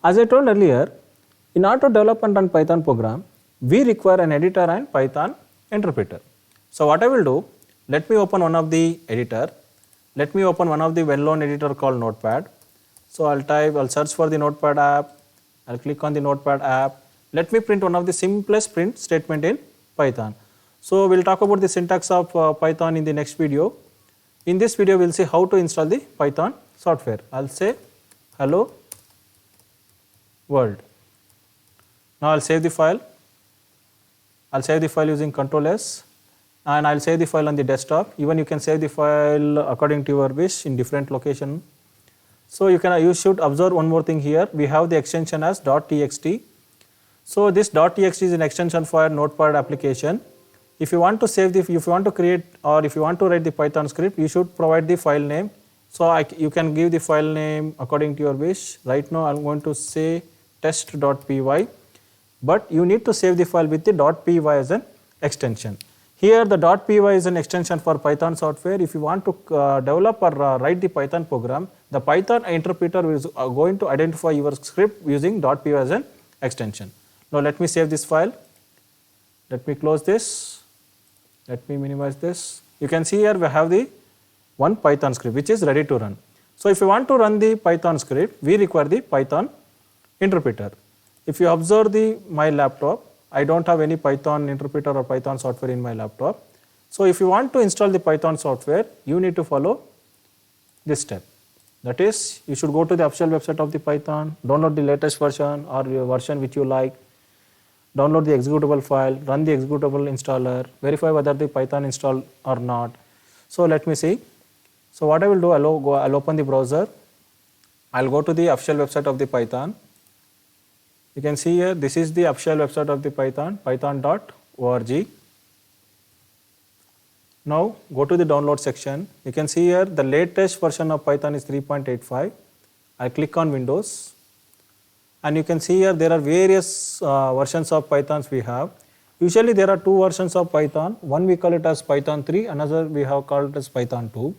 As I told earlier, in order to develop and run Python program, we require an editor and Python interpreter. So what I will do, let me open one of the editor. Let me open one of the well-known editor called Notepad. So I'll search for the Notepad app. I'll click on the Notepad app. Let me print one of the simplest print statement in Python. So we'll talk about the syntax of Python in the next video. In this video, we'll see how to install the Python software. I'll say hello world. Now I'll save the file. I'll save the file using Ctrl S, and I'll save the file on the desktop. Even you can save the file according to your wish in different location. So you should observe one more thing here. We have the extension as .txt. So this .txt is an extension for Notepad application. If you want to save if you want to create or if you want to write the Python script, you should provide the file name. So you can give the file name according to your wish. Right now I'm going to say test.py, but you need to save the file with the .py as an extension. Here the .py is an extension for Python software. If you want to develop or write the Python program, the Python interpreter is going to identify your script using .py as an extension. Now let me save this file. Let me close this. Let me minimize this. You can see here we have the one Python script which is ready to run. So if you want to run the Python script, we require the Python interpreter. If you observe my laptop, I don't have any Python interpreter or Python software in my laptop. So if you want to install the Python software, you need to follow this step. That is, you should go to the official website of the Python, download the latest version or your version which you like, download the executable file, run the executable installer, verify whether the Python installed or not. So let me see. So what I will do, I'll open the browser. I'll go to the official website of the Python. You can see here, this is the official website of the Python, python.org. Now go to the download section. You can see here the latest version of Python is 3.85. I click on Windows, and you can see here there are various versions of Pythons we have. Usually there are two versions of Python. One we call it as Python 3, another we have called it as Python 2.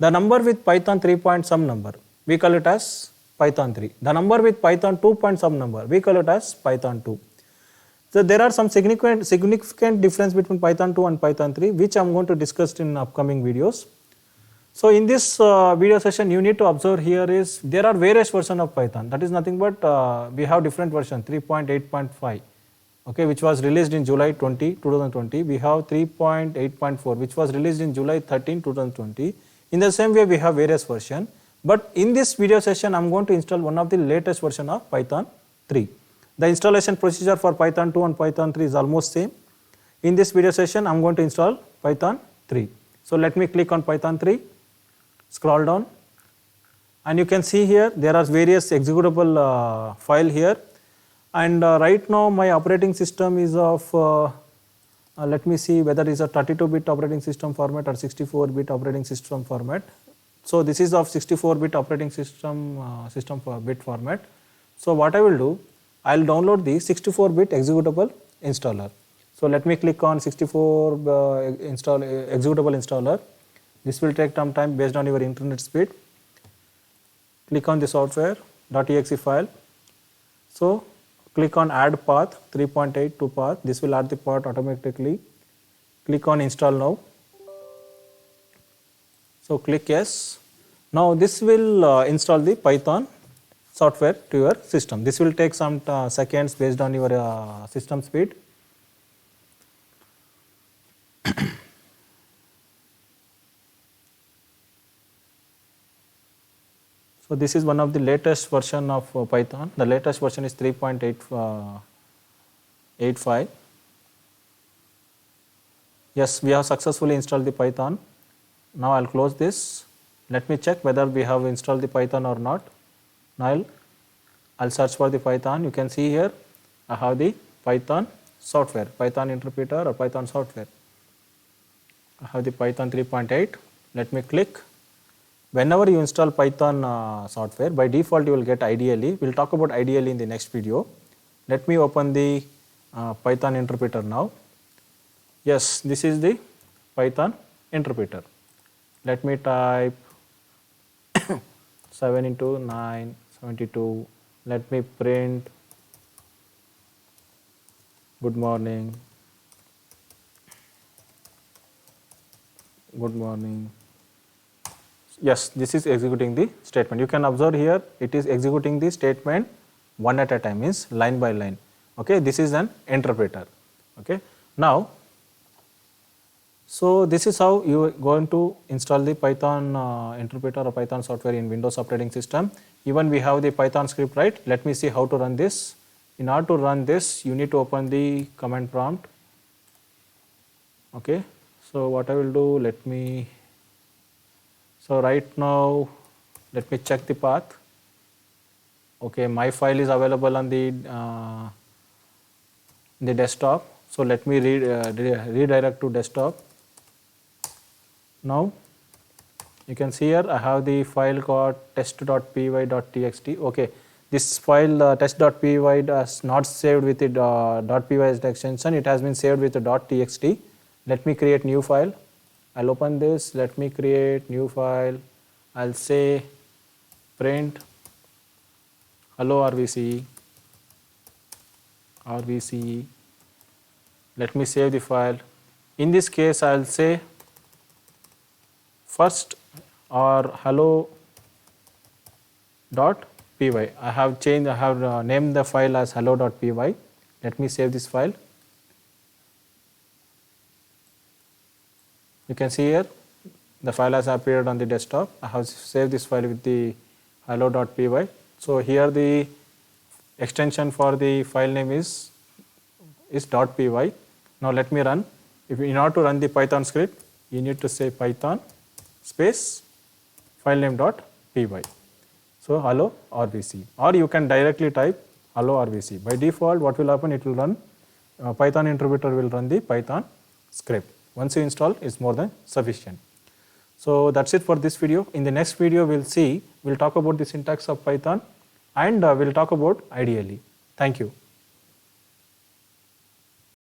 The number with Python 3 point some number, we call it as Python 3. The number with Python 2 point some number, we call it as Python 2. So there are some significant difference between Python 2 and Python 3, which I am going to discuss in upcoming videos. So in this video session, you need to observe here is there are various versions of Python. That is nothing but we have different version 3.8.5, okay, which was released in July 2020. We have 3.8.4, which was released in July 13, 2020. In the same way, we have various version. But in this video session, I am going to install one of the latest version of Python 3. The installation procedure for Python 2 and Python 3 is almost same. In this video session, I am going to install Python 3. So let me click on Python 3, scroll down, and you can see here there are various executable file here. And right now my operating system is of, let me see whether it is a 32-bit operating system format or 64-bit operating system format. So this is of 64-bit operating system bit format. So what I will do, I will download the 64-bit executable installer. So let me click on 64 executable installer. This will take some time based on your internet speed. Click on the software.exe file. So click on add path 3.8 to path. This will add the path automatically. Click on install now. So click yes. Now this will install the Python software to your system. This will take some seconds based on your system speed. So this is one of the latest version of Python. The latest version is 3.85. Yes, we have successfully installed the Python. Now I'll close this. Let me check whether we have installed the Python or not. Now I'll search for the Python. You can see here I have the Python software, Python interpreter or Python software. I have the Python 3.8. Let me click. Whenever you install Python software, by default you will get IDLE. We'll talk about IDLE in the next video. Let me open the Python interpreter now. Yes, this is the Python interpreter. Let me type 7 into 9, 72. let me print good morning, good morning. Yes, this is executing the statement. You can observe here it is executing the statement one at a time, means line by line. Okay, this is an interpreter. Okay, now so this is how you are going to install the Python interpreter or Python software in Windows operating system. Even we have the Python script, right? Let me see how to run this. In order to run this, you need to open the command prompt. Okay, so what I will do, let me, so right now let me check the path. Okay, my file is available on the desktop. So let me redirect to desktop. Now you can see here I have the file called test.py.txt. Okay, this file test.py is not saved with the .py as the extension, it has been saved with the .txt. Let me create new file. I'll open this, let me create new file. I'll say print hello RVCE. Let me save the file. In this case I'll say first or hello.py. I have named the file as hello.py. Let me save this file. You can see here the file has appeared on the desktop. I have saved this file with the hello.py. So here the extension for the file name is .py. Now let me run. In order to run the Python script, you need to say Python space file name .py. So hello RVC, or you can directly type hello RVC. By default, what will happen? It will run Python interpreter will run the Python script. Once you install, it's more than sufficient. So that's it for this video. In the next video, we'll talk about the syntax of Python, and we'll talk about IDLE. Thank you.